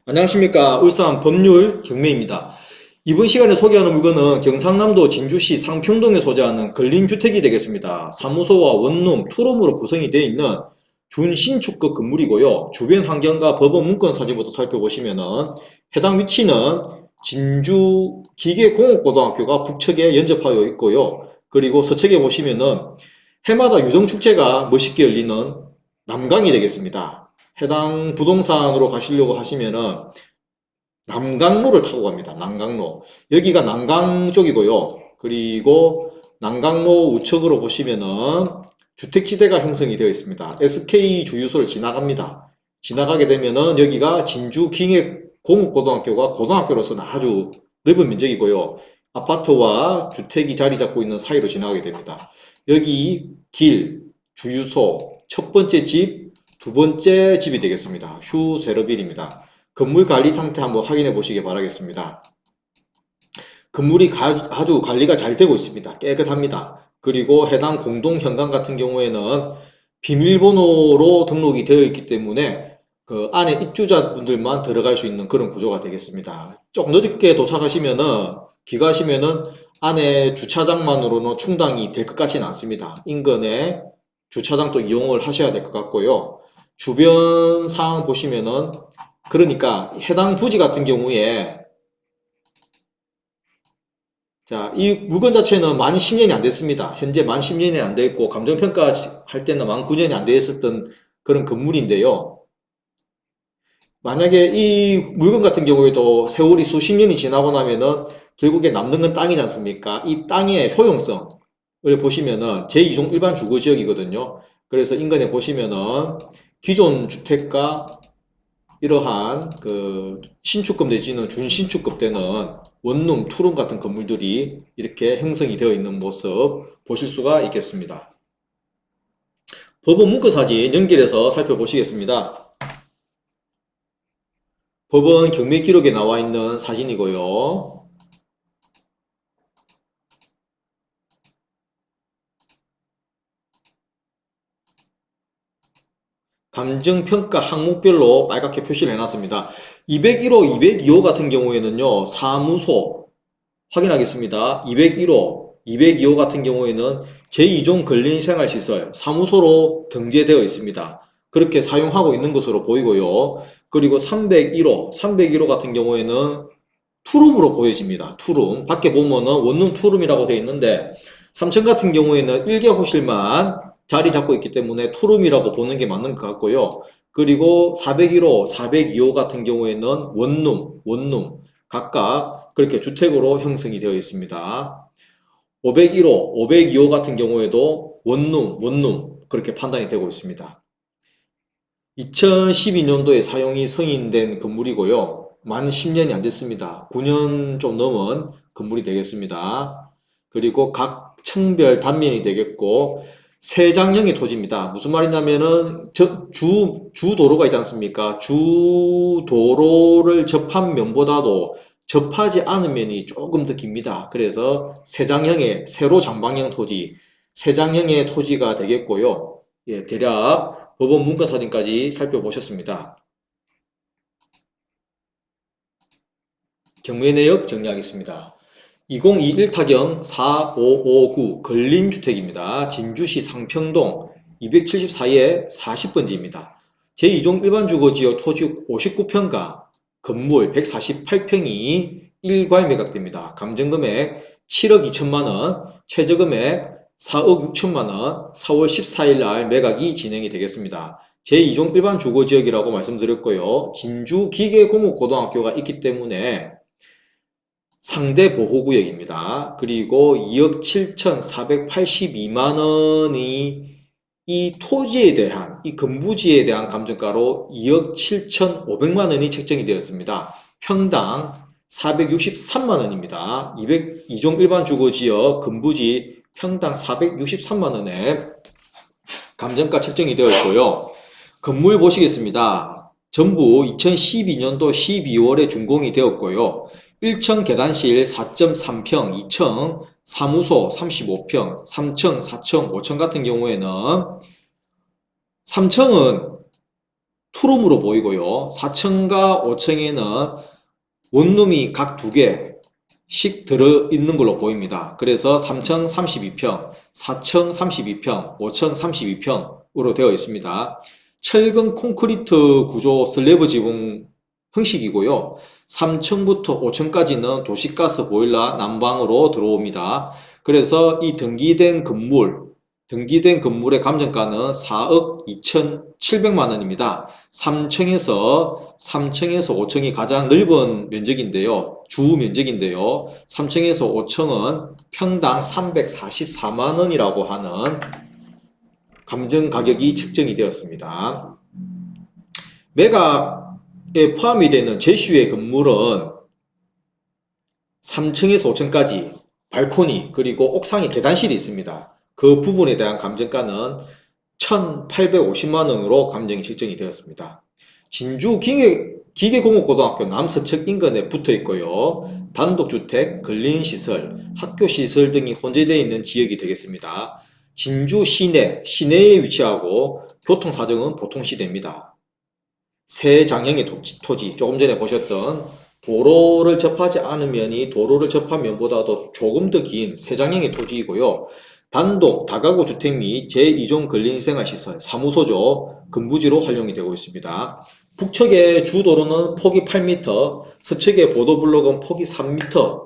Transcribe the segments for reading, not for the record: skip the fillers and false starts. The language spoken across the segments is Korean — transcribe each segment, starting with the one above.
안녕하십니까. 울산 법률 경매입니다. 이번 시간에 소개하는 물건은 경상남도 진주시 상평동에 소재하는 근린주택이 되겠습니다. 사무소와 원룸, 투룸으로 구성이 되어 있는 준신축급 건물이고요. 주변 환경과 법원 문건 사진부터 살펴보시면은 해당 위치는 진주 기계공업고등학교가 북측에 연접하여 있고요. 그리고 서측에 보시면은 해마다 유동축제가 멋있게 열리는 남강이 되겠습니다. 해당 부동산으로 가시려고 하시면은 남강로를 타고 갑니다. 남강로. 여기가 남강 쪽이고요. 그리고 남강로 우측으로 보시면은 주택지대가 형성이 되어 있습니다. SK 주유소를 지나갑니다. 지나가게 되면은 여기가 진주 기계공업고등학교가 고등학교로서는 아주 넓은 면적이고요. 아파트와 주택이 자리 잡고 있는 사이로 지나가게 됩니다. 여기 길, 주유소, 첫 번째 집, 두 번째 집이 되겠습니다. 휴세러빌입니다. 건물 관리 상태 한번 확인해 보시기 바라겠습니다. 건물이 아주 관리가 잘 되고 있습니다. 깨끗합니다. 그리고 해당 공동 현관 같은 경우에는 비밀번호로 등록이 되어 있기 때문에 그 안에 입주자분들만 들어갈 수 있는 그런 구조가 되겠습니다. 좀 늦게 도착하시면은 귀가하시면은 안에 주차장만으로는 충당이 될 것 같지는 않습니다. 인근에 주차장도 이용을 하셔야 될 것 같고요. 주변 상황 보시면은 그러니까 해당 부지 같은 경우에 자, 이 물건 자체는 만 10년이 안 됐습니다. 현재 만 10년이 안 됐고 감정평가 할 때는 만 9년이 안 됐었던 그런 건물인데요. 만약에 이 물건 같은 경우에도 세월이 수십 년이 지나고 나면은 결국에 남는 건 땅이지 않습니까? 이 땅의 효용성을 보시면은 제2종 일반 주거지역이거든요. 그래서 인근에 보시면은 기존 주택가 이러한 그 신축급 내지는 준신축급 되는 원룸, 투룸 같은 건물들이 이렇게 형성이 되어 있는 모습 보실 수가 있겠습니다. 법원 문건 사진 연결해서 살펴보시겠습니다. 법원 경매 기록에 나와 있는 사진이고요. 감정평가 항목별로 빨갛게 표시를 해놨습니다. 201호, 202호 같은 경우에는요, 사무소 확인하겠습니다. 201호, 202호 같은 경우에는 제2종 근린생활시설 사무소로 등재되어 있습니다. 그렇게 사용하고 있는 것으로 보이고요. 그리고 301호, 301호 같은 경우에는 투룸으로 보여집니다. 투룸. 밖에 보면은 원룸 투룸이라고 되어 있는데 3층 같은 경우에는 1개 호실만 자리 잡고 있기 때문에 투룸이라고 보는 게 맞는 것 같고요. 그리고 401호, 402호 같은 경우에는 원룸 각각 그렇게 주택으로 형성이 되어 있습니다. 501호, 502호 같은 경우에도 원룸 그렇게 판단이 되고 있습니다. 2012년도에 사용이 승인된 건물이고요. 만 10년이 안 됐습니다. 9년 좀 넘은 건물이 되겠습니다. 그리고 각 층별 단면이 되겠고 세장형의 토지입니다. 무슨 말이냐면은 주 도로가 있지 않습니까? 주 도로를 접한 면보다도 접하지 않은 면이 조금 더 깁니다. 그래서 세장형의 세로 장방형 토지, 세장형의 토지가 되겠고요. 예, 대략 법원 문건 사진까지 살펴보셨습니다. 경매 내역 정리하겠습니다. 2021 타경 4559 근린주택입니다. 진주시 상평동 274에 40번지입니다. 제2종 일반주거지역 토지 59평가 건물 148평이 일괄 매각됩니다. 감정금액 7억 2천만원, 최저금액 4억 6천만원, 4월 14일 날 매각이 진행이 되겠습니다. 제2종 일반주거지역이라고 말씀드렸고요. 진주기계공업고등학교가 있기 때문에 상대 보호구역입니다. 그리고 2억 7,482만 원이 이 토지에 대한, 이 건부지에 대한 감정가로 2억 7,500만 원이 책정이 되었습니다. 평당 463만 원입니다. 202종 일반 주거지역 건부지 평당 463만 원에 감정가 책정이 되어 있고요. 건물 보시겠습니다. 전부 2012년도 12월에 준공이 되었고요. 1층 계단실 4.3평, 2층 사무소 35평, 3층, 4층, 5층 같은 경우에는 3층은 투룸으로 보이고요. 4층과 5층에는 원룸이 각 2개씩 들어있는 걸로 보입니다. 그래서 3층 32평, 4층 32평, 5층 32평으로 되어 있습니다. 철근 콘크리트 구조 슬래브 지붕 형식이고요. 3층부터 5층까지는 도시가스 보일러 난방으로 들어옵니다. 그래서 이 등기된 건물의 감정가는 4억 2,700만 원입니다. 3층에서 5층이 가장 넓은 면적인데요. 주 면적인데요. 3층에서 5층은 평당 344만 원이라고 하는 감정 가격이 책정이 되었습니다. 매각에 포함이 되는 제시의 건물은 3층에서 5층까지 발코니 그리고 옥상에 계단실이 있습니다. 그 부분에 대한 감정가는 1,850만 원으로 감정이 책정이 되었습니다. 진주 기계공업고등학교 남서측 인근에 붙어 있고요. 단독주택, 근린시설, 학교시설 등이 혼재되어 있는 지역이 되겠습니다. 진주 시내에 위치하고 교통사정은 보통시대입니다. 세 장형의 토지, 조금 전에 보셨던 도로를 접하지 않은 면이 도로를 접한 면보다도 조금 더 긴 세 장형의 토지이고요. 단독 다가구 주택 및 제2종 근린생활시설, 사무소죠. 근부지로 활용이 되고 있습니다. 북측의 주도로는 폭이 8m, 서측의 보도블록은 폭이 3m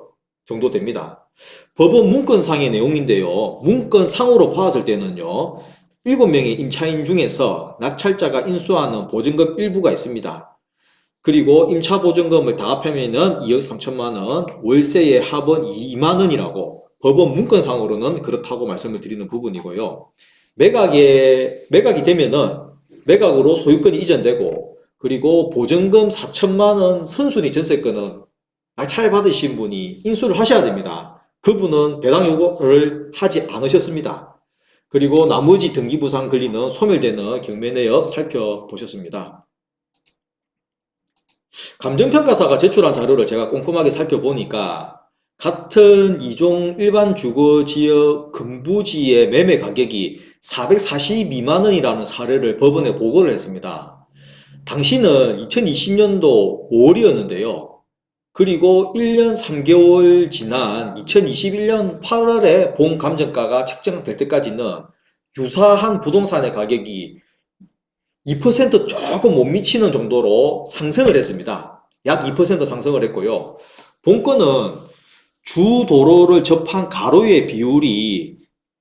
정도 됩니다. 법원 문건상의 내용인데요. 문건상으로 봤을 때는요. 7명의 임차인 중에서 낙찰자가 인수하는 보증금 일부가 있습니다. 그리고 임차보증금을 다 합하면은 2억 3천만 원, 월세의 합은 2만 원이라고 법원 문건상으로는 그렇다고 말씀을 드리는 부분이고요. 매각이 되면은 매각으로 소유권이 이전되고 그리고 보증금 4천만 원 선순위 전세권은 낙찰 받으신 분이 인수를 하셔야 됩니다. 그분은 배당 요구를 하지 않으셨습니다. 그리고 나머지 등기부상 권리는 소멸되는 경매내역 살펴보셨습니다. 감정평가사가 제출한 자료를 제가 꼼꼼하게 살펴보니까 같은 2종 일반 주거지역 근부지의 매매 가격이 442만 원이라는 사례를 법원에 보고를 했습니다. 당시는 2020년도 5월이었는데요. 그리고 1년 3개월 지난 2021년 8월에 본 감정가가 책정될 때까지는 유사한 부동산의 가격이 2% 조금 못 미치는 정도로 상승을 했습니다. 약 2% 상승을 했고요. 본건은 주 도로를 접한 가로의 비율이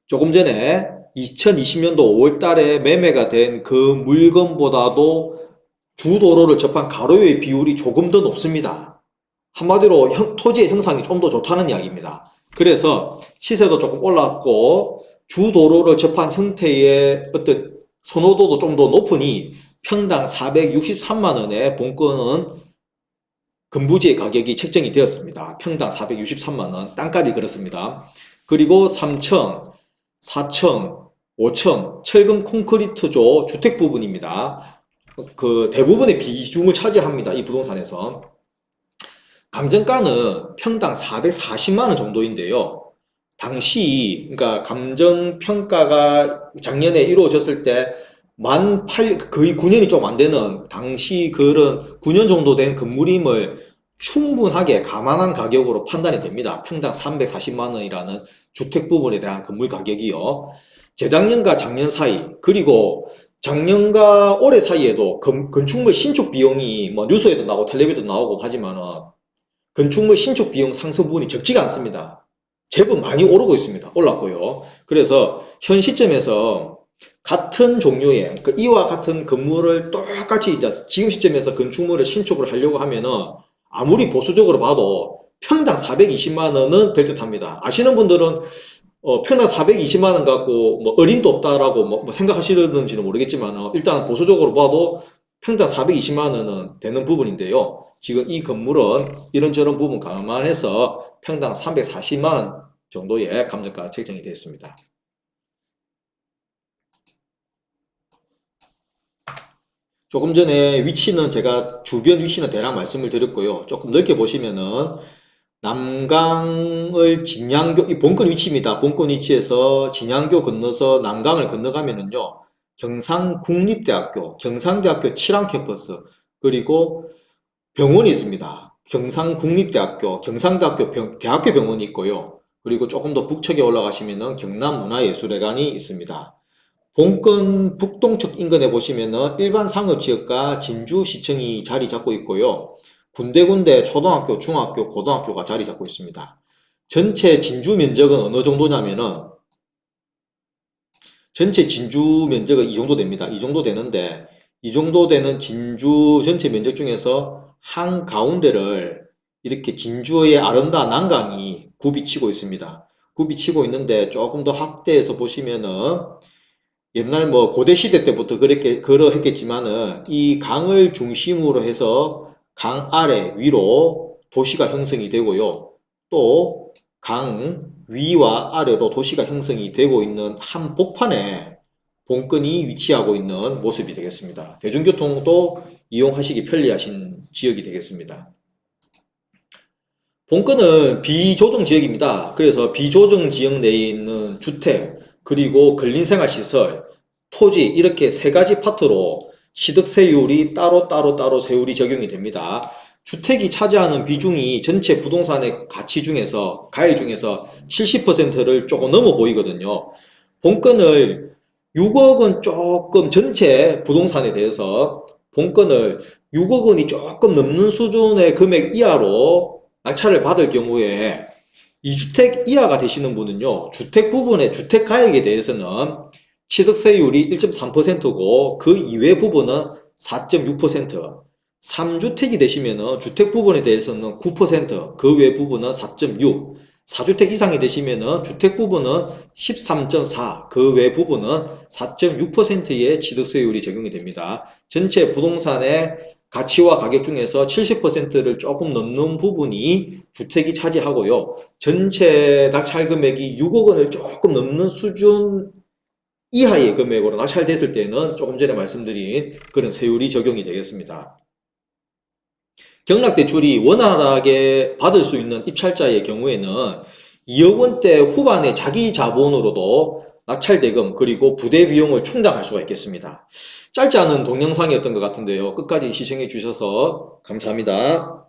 조금 전에 2020년도 5월 달에 매매가 된 그 물건보다도 주 도로를 접한 가로의 비율이 조금 더 높습니다. 한마디로 토지의 형상이 좀 더 좋다는 이야기입니다. 그래서 시세도 조금 올랐고 주 도로를 접한 형태의 어떤 선호도도 좀 더 높으니 평당 463만 원의 본건은 근부지의 가격이 책정이 되었습니다. 평당 463만 원, 땅값이 그렇습니다. 그리고 3층, 4층, 5층, 철근 콘크리트조 주택 부분입니다. 그 대부분의 비중을 차지합니다. 이 부동산에서. 감정가는 평당 440만 원 정도인데요. 당시 그러니까 감정평가가 작년에 이루어졌을 때 거의 9년이 좀 안 되는 당시 그런 9년 정도 된 건물임을 충분하게 감안한 가격으로 판단이 됩니다. 평당 340만 원이라는 주택 부분에 대한 건물 가격이요. 재작년과 작년 사이 그리고 작년과 올해 사이에도 건축물 신축 비용이 뭐 뉴스에도 나오고 텔레비도 나오고 하지만은 건축물 신축 비용 상승 부분이 적지가 않습니다. 제법 많이 오르고 있습니다. 올랐고요. 그래서 현 시점에서 같은 종류의 이와 같은 건물을 똑같이 이제 지금 시점에서 건축물을 신축을 하려고 하면은 아무리 보수적으로 봐도 평당 420만 원은 될 듯합니다. 아시는 분들은 평당 420만 원 갖고 뭐 어림도 없다라고 뭐 생각하시는지는 모르겠지만 일단 보수적으로 봐도 평당 420만 원은 되는 부분인데요. 지금 이 건물은 이런저런 부분 감안해서 평당 340만 원 정도의 감정가 책정이 되어 있습니다. 조금 전에 위치는 제가 주변 위치는 대략 말씀을 드렸고요. 조금 넓게 보시면은 남강을 이 본권 위치입니다. 본권 위치에서 진양교 건너서 남강을 건너가면은요. 경상국립대학교, 경상대학교 칠안 캠퍼스, 그리고 병원이 있습니다. 경상국립대학교, 경상대학교 대학교 병원이 있고요. 그리고 조금 더 북측에 올라가시면은 경남문화예술회관이 있습니다. 본권 북동쪽 인근에 보시면은 일반 상업지역과 진주시청이 자리 잡고 있고요. 군데군데 초등학교, 중학교, 고등학교가 자리 잡고 있습니다. 전체 진주 면적은 어느 정도냐면은 전체 진주 면적은 이 정도 됩니다. 이 정도 되는데 이 정도 되는 진주 전체 면적 중에서 한가운데를 이렇게 진주의 아름다 난강이 굽이치고 있습니다. 굽이치고 있는데 조금 더 확대해서 보시면은 옛날 뭐 고대 시대 때부터 그렇게 그러했겠지만은 이 강을 중심으로 해서 강 아래 위로 도시가 형성이 되고요. 또 강 위와 아래로 도시가 형성이 되고 있는 한복판에 본건이 위치하고 있는 모습이 되겠습니다. 대중교통도 이용하시기 편리하신 지역이 되겠습니다. 본건은 비조정 지역입니다. 그래서 비조정 지역 내에 있는 주택, 그리고 근린생활시설, 토지 이렇게 세 가지 파트로 취득세율이 따로 세율이 적용이 됩니다. 주택이 차지하는 비중이 전체 부동산의 가치 중에서, 가액 중에서 70%를 조금 넘어 보이거든요. 본건을 6억 원 조금 전체 부동산에 대해서 본건을 6억 원이 조금 넘는 수준의 금액 이하로 낙찰을 받을 경우에 2주택 이하가 되시는 분은요, 주택 부분의 주택 가액에 대해서는 취득세율이 1.3%고 그 이외 부분은 4.6%, 3주택이 되시면 주택 부분에 대해서는 9%, 그 외 부분은 4.6%, 4주택 이상이 되시면 주택 부분은 13.4%, 그 외 부분은 4.6%의 취득세율이 적용이 됩니다. 전체 부동산의 가치와 가격 중에서 70%를 조금 넘는 부분이 주택이 차지하고요. 전체 낙찰 금액이 6억 원을 조금 넘는 수준 이하의 금액으로 낙찰됐을 때는 조금 전에 말씀드린 그런 세율이 적용이 되겠습니다. 경락대출이 원활하게 받을 수 있는 입찰자의 경우에는 2억 원대 후반의 자기 자본으로도 낙찰대금 그리고 부대 비용을 충당할 수가 있겠습니다. 짧지 않은 동영상이었던 것 같은데요. 끝까지 시청해 주셔서 감사합니다.